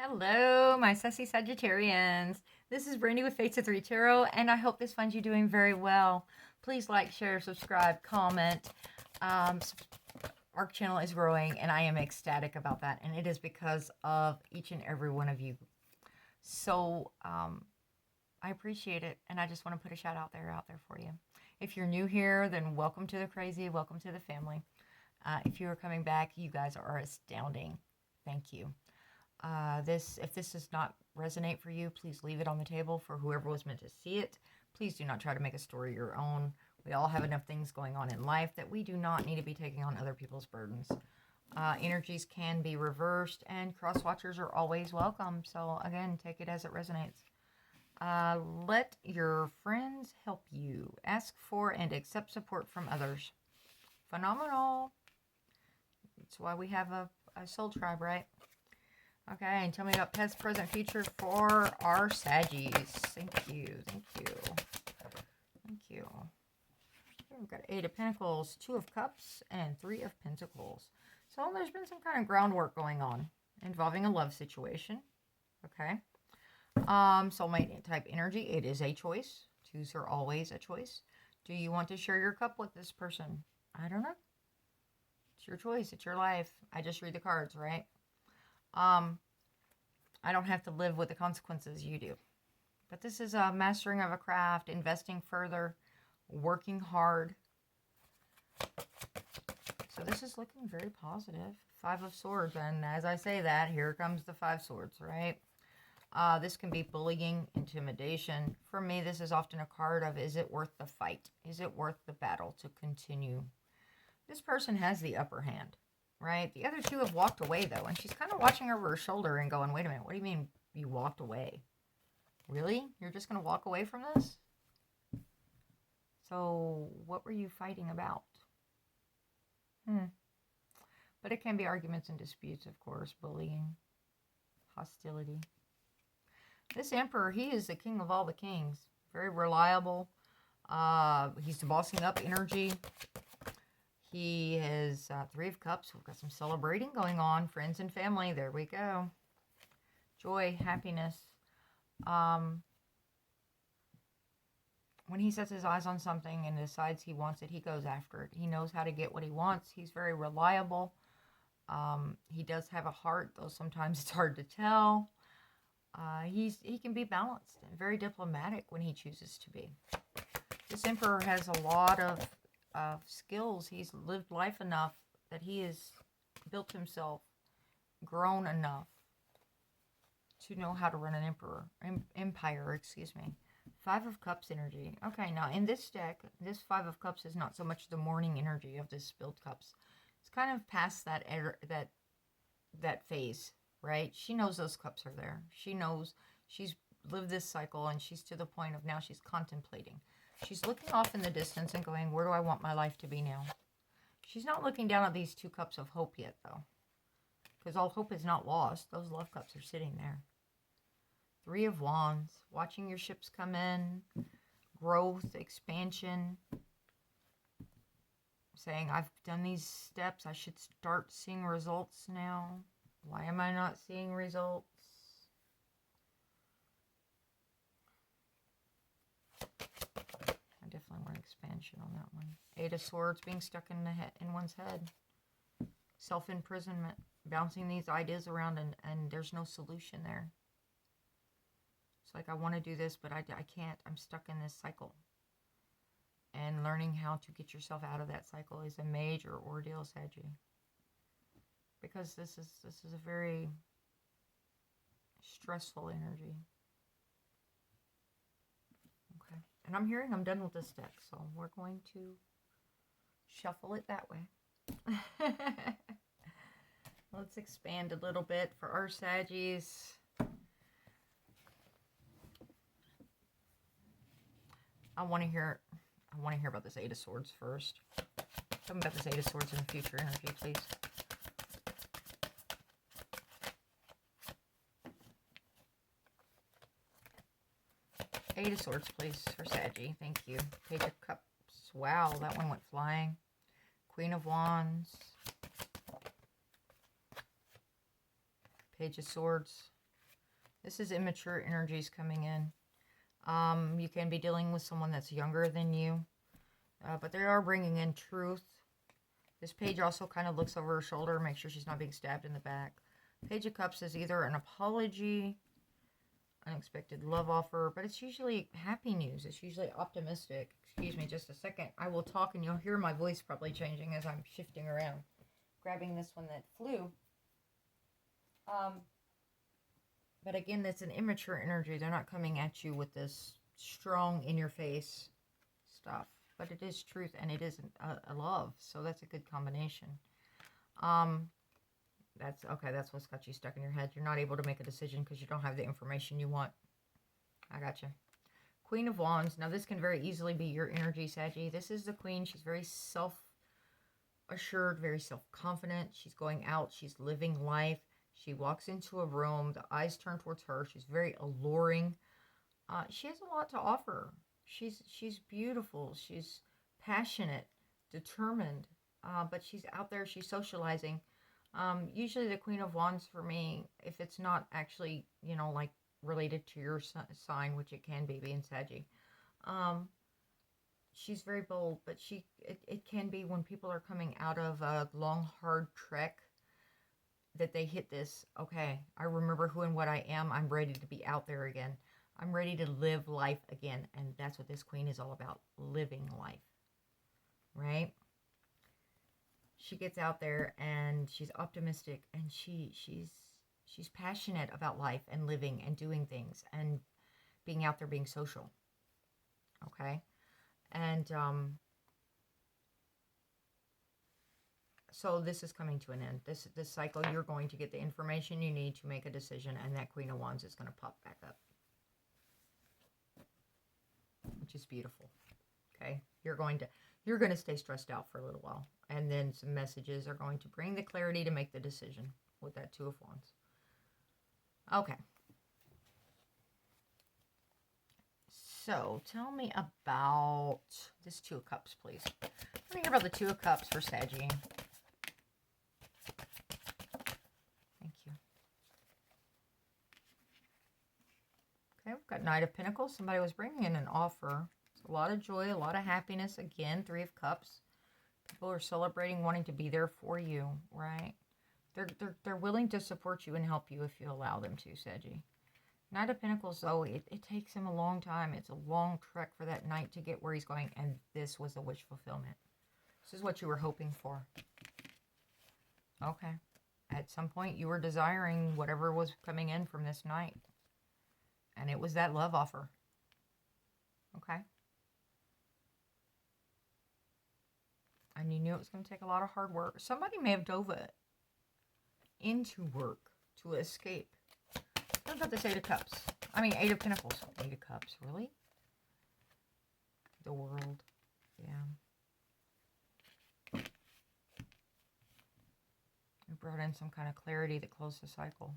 Hello, my sassy Sagittarians. This is Brandy with Fates of Three Tarot, and I hope this finds you doing very well. Please like, share, subscribe, comment. Um, our channel is growing, and I am ecstatic about that, and it is because of each and every one of you. So I appreciate it, and I just want to put a shout out there for you. If you're new here, then welcome to the crazy, welcome to the family. If you are coming back, you guys are astounding. Thank you. If this does not resonate for you, please leave it on the table for whoever was meant to see it. Please do not try to make a story your own. We all have enough things going on in life that we do not need to be taking on other people's burdens. Energies can be reversed, and cross-watchers are always welcome. So again, take it as it resonates. Let your friends help you. Ask for and accept support from others. Phenomenal. That's why we have a soul tribe, right? Okay, and tell me about past, present, future for our Saggies. Thank you, thank you, thank you. We've got 8 of Pentacles, 2 of Cups, and 3 of Pentacles. So there's been some kind of groundwork going on involving a love situation. Okay. Soulmate type energy. It is a choice. 2s are always a choice. Do you want to share your cup with this person? I don't know. It's your choice. It's your life. I just read the cards, right? I don't have to live with the consequences, you do. But this is a mastering of a craft, investing further, working hard. So this is looking very positive. 5 of Swords, and as I say that, here comes the 5 Swords, right? This can be bullying, intimidation. For me, this is often a card of, is it worth the fight? Is it worth the battle to continue? This person has the upper hand. Right? The other 2 have walked away, though, and she's kind of watching over her shoulder and going, wait a minute, what do you mean you walked away? Really? You're just going to walk away from this? So what were you fighting about? But it can be arguments and disputes, of course, bullying, hostility. This Emperor, he is the king of all the kings. Very reliable. He's the bossing up energy. He has 3 of Cups. We've got some celebrating going on. Friends and family. There we go. Joy, happiness. When he sets his eyes on something and decides he wants it, he goes after it. He knows how to get what he wants. He's very reliable. He does have a heart, though sometimes it's hard to tell. He can be balanced and very diplomatic when he chooses to be. This Emperor has a lot of skills. He's lived life enough that he has built himself, grown enough to know how to run an empire, excuse me. 5 of Cups energy. Okay, now in this deck, this 5 of Cups is not so much the morning energy of this spilled cups. It's kind of past that phase, right? She knows those cups are there. She knows she's lived this cycle, and she's to the point of now she's contemplating. She's looking off in the distance and going, where do I want my life to be now? She's not looking down at these 2 cups of hope yet, though. Because all hope is not lost. Those love cups are sitting there. 3 of Wands. Watching your ships come in. Growth, expansion. Saying, I've done these steps. I should start seeing results now. Why am I not seeing results? Definitely want expansion on that one. 8 of Swords, being stuck in one's head. Self-imprisonment. Bouncing these ideas around and there's no solution there. It's like, I want to do this, but I can't. I'm stuck in this cycle. And learning how to get yourself out of that cycle is a major ordeal, Saggy. Because this is a very stressful energy. Okay. And I'm hearing I'm done with this deck, so we're going to shuffle it that way. Let's expand a little bit for our Saggies. I want to hear about this 8 of Swords first. Tell me about this 8 of Swords in the future energy, please. Eight of Swords, please, for Saggy. Thank you. Page of Cups. Wow, that one went flying. Queen of Wands. Page of Swords. This is immature energies coming in. You can be dealing with someone that's younger than you, but they are bringing in truth. This page also kind of looks over her shoulder, make sure she's not being stabbed in the back. Page of Cups is either an apology, unexpected love offer, but it's usually happy news. It's usually optimistic. Excuse me just a second. I will talk and you'll hear my voice probably changing as I'm shifting around. Grabbing this one that flew. But again, that's an immature energy. They're not coming at you with this strong in-your-face stuff. But it is truth and it is a love. So that's a good combination. That's okay. That's what's got you stuck in your head. You're not able to make a decision because you don't have the information you want. I got you. Queen of Wands. Now, this can very easily be your energy, Saggy. This is the Queen. She's very self-assured, very self-confident. She's going out. She's living life. She walks into a room. The eyes turn towards her. She's very alluring. She has a lot to offer. She's beautiful. She's passionate, determined. But she's out there. She's socializing. Usually the Queen of Wands for me, if it's not actually, you know, like related to your sign, which it can be, being Saggy, she's very bold, but it can be when people are coming out of a long, hard trek that they hit this, okay, I remember who and what I am. I'm ready to be out there again. I'm ready to live life again. And that's what this Queen is all about, living life, right? She gets out there and she's optimistic and she's passionate about life and living and doing things and being out there, being social. Okay. And, so this is coming to an end. This cycle, you're going to get the information you need to make a decision, and that Queen of Wands is going to pop back up, which is beautiful. Okay, you're going to stay stressed out for a little while, and then some messages are going to bring the clarity to make the decision with that Two of Wands. Okay. So tell me about this Two of Cups, please. Let me hear about the Two of Cups for Saggy. Okay, we've got Knight of Pentacles. Somebody was bringing in an offer. It's a lot of joy, a lot of happiness. Again, Three of Cups. People are celebrating, wanting to be there for you, right? They're willing to support you and help you if you allow them to, Saggy. Knight of Pentacles, though, it takes him a long time. It's a long trek for that knight to get where he's going, and this was a wish fulfillment. This is what you were hoping for. Okay. At some point, you were desiring whatever was coming in from this knight. And it was that love offer. Okay. And you knew it was going to take a lot of hard work. Somebody may have dove into work to escape. What about this Eight of Cups? I mean, Eight of Pentacles. Eight of Cups, really? The World. Yeah. It brought in some kind of clarity that closed the cycle.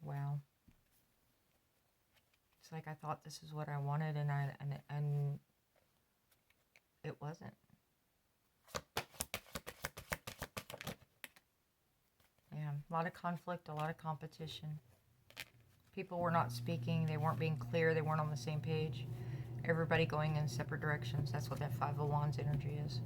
Wow. It's like I thought this is what I wanted, and it wasn't. Yeah, a lot of conflict, a lot of competition. People were not speaking. They weren't being clear. They weren't on the same page. Everybody going in separate directions. That's what that Five of Wands energy is.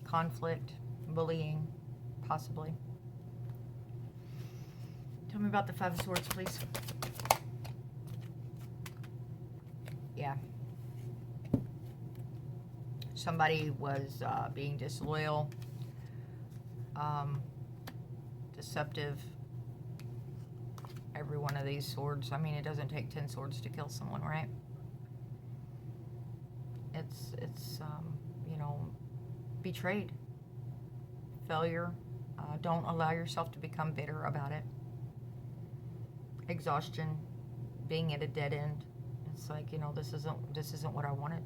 Conflict, bullying, possibly. Tell me about the Five of Swords, please. Yeah. Somebody was being disloyal, deceptive. Every one of these swords. I mean, it doesn't take 10 swords to kill someone, right? It's you know, betrayed. Failure. Don't allow yourself to become bitter about it. Exhaustion, being at a dead end. It's like, you know, this isn't what I wanted.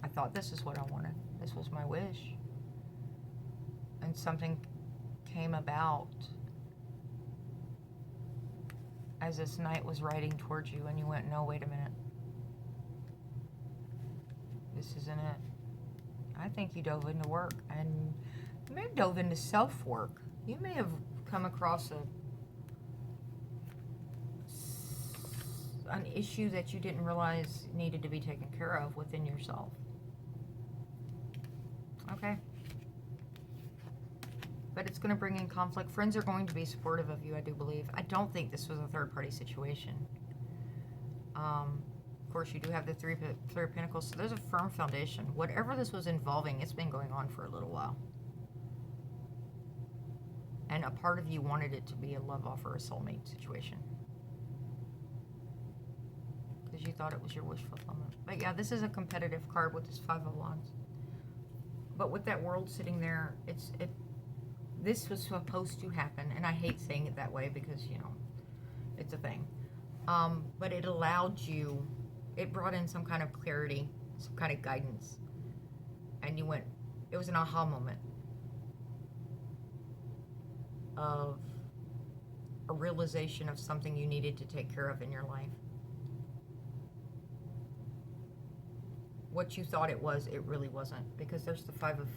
I thought this is what I wanted. This was my wish. And something came about as this knight was riding towards you, and you went, no, wait a minute. This isn't it. I think you dove into work, and you may have dove into self-work. You may have come across an issue that you didn't realize needed to be taken care of within yourself. Okay. But it's going to bring in conflict. Friends are going to be supportive of you, I do believe. I don't think this was a third-party situation. Of course, you do have the three of Pentacles, so there's a firm foundation. Whatever this was involving, it's been going on for a little while. And a part of you wanted it to be a love offer, a soulmate situation. Because you thought it was your wish fulfillment. But yeah, this is a competitive card with this Five of Wands. But with that World sitting there, this was supposed to happen. And I hate saying it that way because, you know, it's a thing. But it allowed you, it brought in some kind of clarity, some kind of guidance. And you went, it was an aha moment of a realization of something you needed to take care of in your life. What you thought it was, it really wasn't. Because there's the Five of,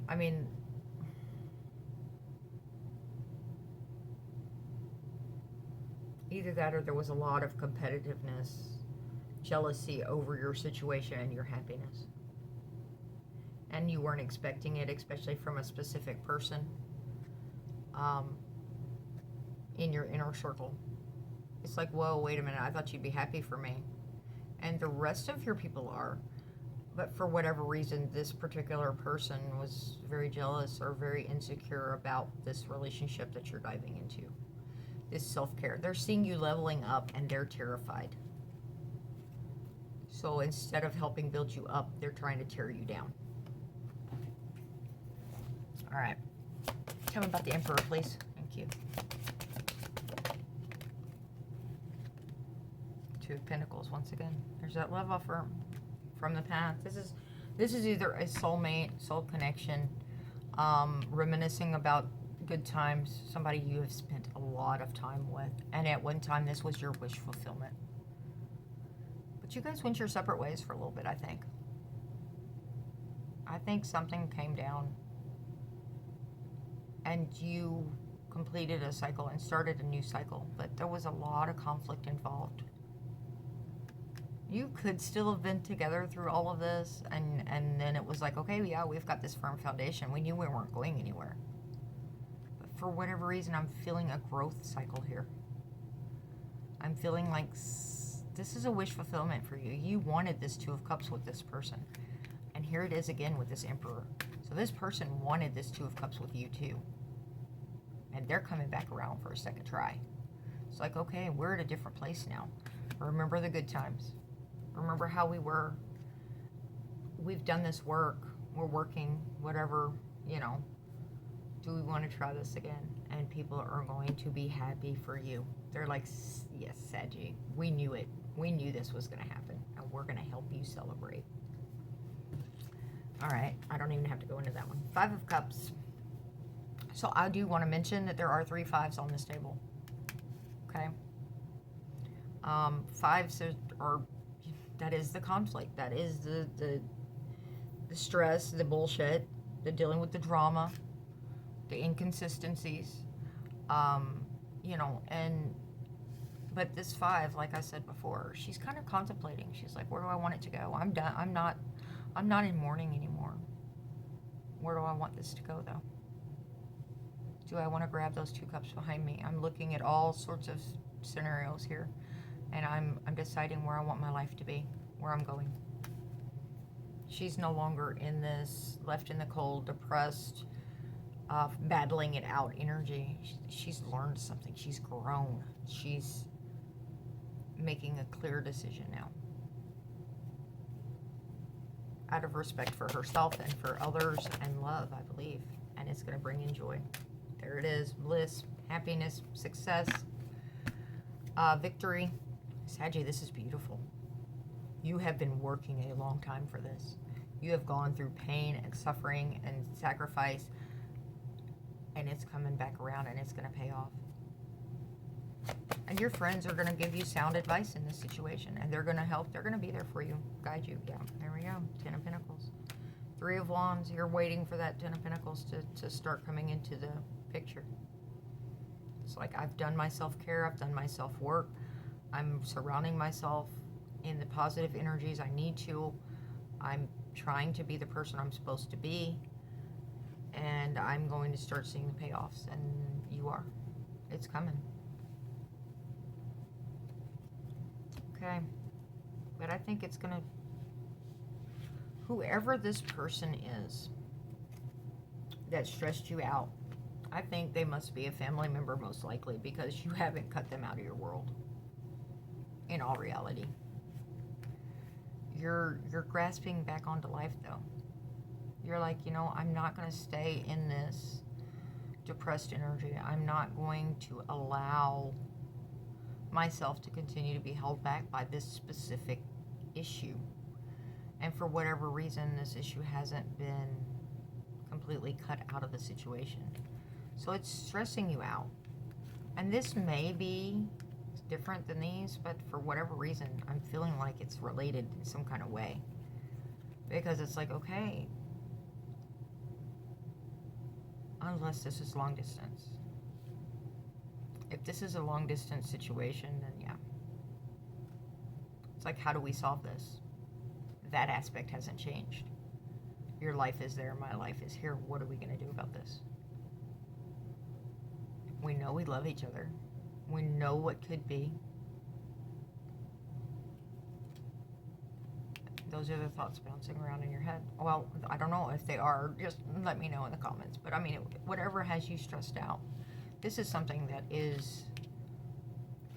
I mean, either that or there was a lot of competitiveness, jealousy over your situation and your happiness. And you weren't expecting it, especially from a specific person in your inner circle. It's like, whoa, wait a minute, I thought you'd be happy for me. And the rest of your people are. But for whatever reason, this particular person was very jealous or very insecure about this relationship that you're diving into. This self-care. They're seeing you leveling up and they're terrified. So instead of helping build you up, they're trying to tear you down. All right. Tell me about the Emperor, please. Thank you. Two of Pentacles once again. There's that love offer from the past. This is either a soulmate, soul connection, reminiscing about good times, somebody you have spent a lot of time with, and at one time this was your wish fulfillment. But you guys went your separate ways for a little bit, I think. I think something came down and you completed a cycle and started a new cycle, but there was a lot of conflict involved. You could still have been together through all of this, and then it was like, okay, yeah, we've got this firm foundation. We knew we weren't going anywhere. But for whatever reason, I'm feeling a growth cycle here. I'm feeling like this is a wish fulfillment for you. You wanted this Two of Cups with this person. And here it is again with this Emperor. So this person wanted this Two of Cups with you too. And they're coming back around for a second try. It's like, okay, we're at a different place now. Remember the good times. Remember how we were. We've done this work. We're working, whatever, you know. Do we want to try this again? And people are going to be happy for you. They're like, yes, Saggy, we knew it. We knew this was going to happen. And we're going to help you celebrate. All right. I don't even have to go into that one. Five of Cups. So I do want to mention that there are 3 5s on this table. Okay. 5s are that is the conflict. That is the stress, the bullshit, the dealing with the drama, the inconsistencies, you know, but this 5, like I said before, she's kind of contemplating. She's like, where do I want it to go? I'm done. I'm not in mourning anymore. Where do I want this to go, though? Do I want to grab those 2 cups behind me? I'm looking at all sorts of scenarios here. And I'm deciding where I want my life to be, where I'm going. She's no longer in this left in the cold, depressed, battling it out energy. She's learned something. She's grown. She's making a clear decision now. Out of respect for herself and for others and love, I believe. And it's going to bring in joy. There it is. Bliss, happiness, success, victory. Saggy, this is beautiful. You have been working a long time for this. You have gone through pain and suffering and sacrifice, and it's coming back around and it's going to pay off. And your friends are going to give you sound advice in this situation, and they're going to help. They're going to be there for you, guide you. Yeah, there we go. 10 of Pentacles. Three of Wands, you're waiting for that Ten of Pentacles to start coming into the picture. It's like, I've done my self-care, I've done my self-work, I'm surrounding myself in the positive energies I need to. I'm trying to be the person I'm supposed to be, and I'm going to start seeing the payoffs, and you are. It's coming. Okay. But I think it's going to, whoever this person is that stressed you out, I think they must be a family member most likely, because you haven't cut them out of your world. In all reality. You're grasping back onto life though. You're like, you know, I'm not going to stay in this depressed energy. I'm not going to allow myself to continue to be held back by this specific issue. And for whatever reason, this issue hasn't been completely cut out of the situation. So it's stressing you out. And this may be different than these, but for whatever reason, I'm feeling like it's related in some kind of way. Because it's like, okay, unless this is long distance. If this is a long distance situation, then yeah. It's like, how do we solve this? That aspect hasn't changed. Your life is there, my life is here. What are we going to do about this? We know we love each other. We know what could be. Those are the thoughts bouncing around in your head. Well, I don't know if they are. Just let me know in the comments. But I mean, whatever has you stressed out, this is something that is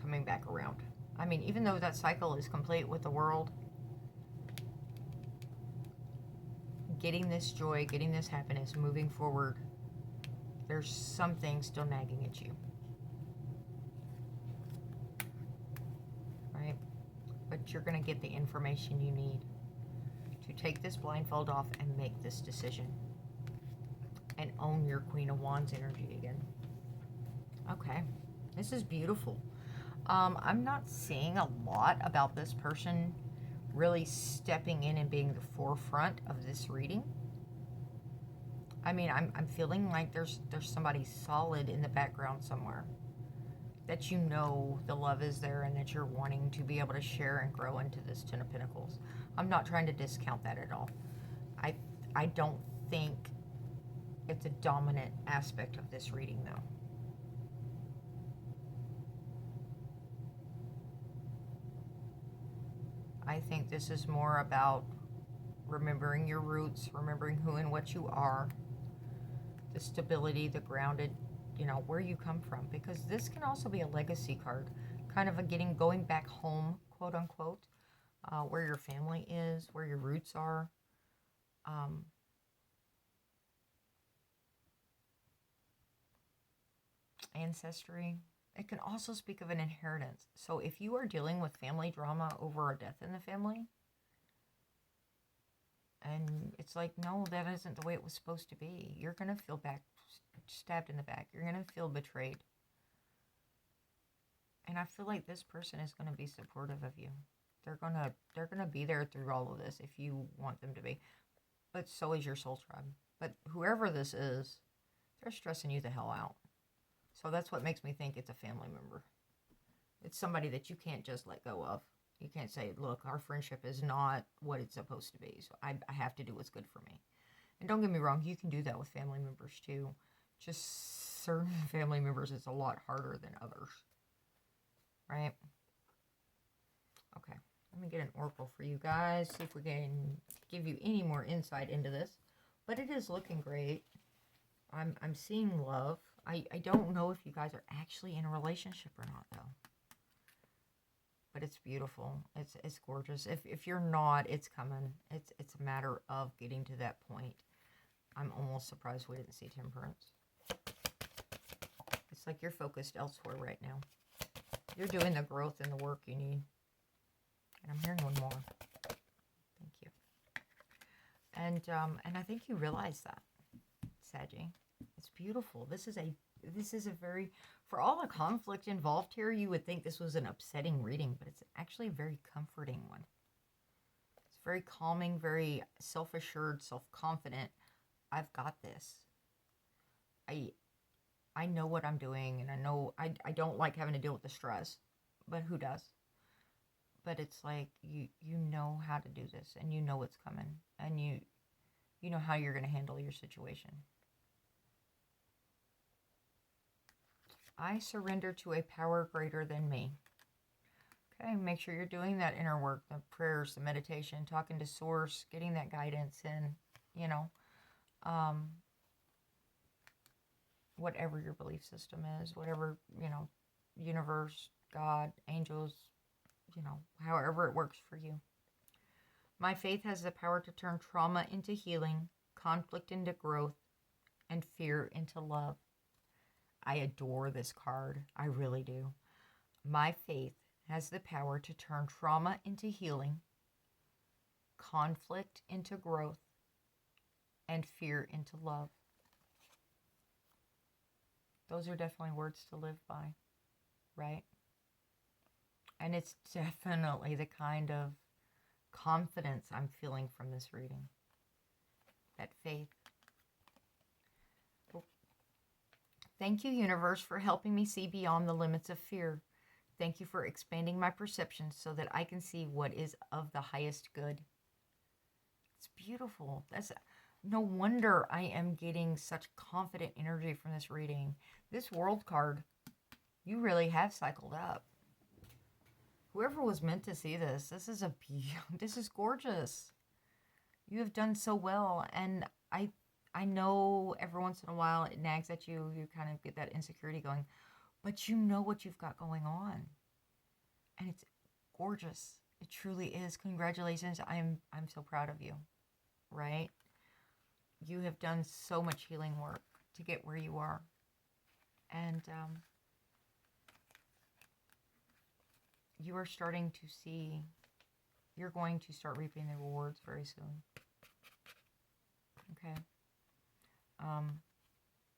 coming back around. I mean, even though that cycle is complete with the world, getting this joy, getting this happiness, moving forward, there's something still nagging at you. Right? But you're going to get the information you need to take this blindfold off and make this decision. And own your Queen of Wands energy again. Okay. This is beautiful. I'm not seeing a lot about this person really stepping in and being the forefront of this reading. I mean, I'm feeling like there's somebody solid in the background somewhere. That you know the love is there and that you're wanting to be able to share and grow into this Ten of Pentacles. I'm not trying to discount that at all. I don't think it's a dominant aspect of this reading, though. I think this is more about remembering your roots, remembering who and what you are, the stability, the grounded, you know, where you come from. Because this can also be a legacy card, kind of a going back home, quote unquote, where your family is, where your roots are. Ancestry. It can also speak of an inheritance. So if you are dealing with family drama over a death in the family, and it's like, no, that isn't the way it was supposed to be, you're going to feel stabbed in the back. You're going to feel betrayed. And I feel like this person is going to be supportive of you. They're going to be there through all of this if you want them to be. But so is your soul tribe. But whoever this is, they're stressing you the hell out. So that's what makes me think it's a family member. It's somebody that you can't just let go of. You can't say, look, our friendship is not what it's supposed to be. So I have to do what's good for me. And don't get me wrong, you can do that with family members too. Just certain family members, it's a lot harder than others. Right? Okay. Let me get an oracle for you guys. See if we can give you any more insight into this. But it is looking great. I'm seeing love. I don't know if you guys are actually in a relationship or not, though. But it's beautiful. It's gorgeous. If you're not, it's coming. It's a matter of getting to that point. I'm almost surprised we didn't see Temperance. It's like you're focused elsewhere right now. You're doing the growth and the work you need. And I'm hearing one more. Thank you. And I think you realize that, Saggy. It's beautiful. This is a very, for all the conflict involved here, you would think this was an upsetting reading, but it's actually a very comforting one. It's very calming, very self-assured, self-confident. I've got this. I know what I'm doing, and I know I don't like having to deal with the stress, but who does? But it's like you know how to do this, and you know what's coming, and you know how you're going to handle your situation. I surrender to a power greater than me. Okay, make sure you're doing that inner work, the prayers, the meditation, talking to source, getting that guidance, and you know, whatever your belief system is, whatever, you know, universe, God, angels, you know, however it works for you. My faith has the power to turn trauma into healing, conflict into growth, and fear into love. I adore this card. I really do. My faith has the power to turn trauma into healing, conflict into growth, and fear into love. Those are definitely words to live by, right? And it's definitely the kind of confidence I'm feeling from this reading. That faith. Thank you, universe, for helping me see beyond the limits of fear. Thank you for expanding my perception so that I can see what is of the highest good. It's beautiful. That's no wonder I am getting such confident energy from this reading. This world card, you really have cycled up. Whoever was meant to see this, this is gorgeous. You have done so well, and I know every once in a while it nags at you. You kind of get that insecurity going, but you know what you've got going on, and it's gorgeous. It truly is. Congratulations. I'm so proud of you. Right? You have done so much healing work to get where you are, and you are starting to see. You're going to start reaping the rewards very soon. Okay.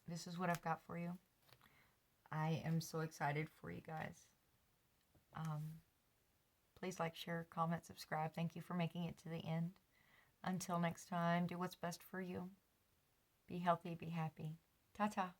This is what I've got for you. I am so excited for you guys. Please like, share, comment, subscribe. Thank you for making it to the end. Until next time, do what's best for you. Be healthy, be happy. Ta-ta.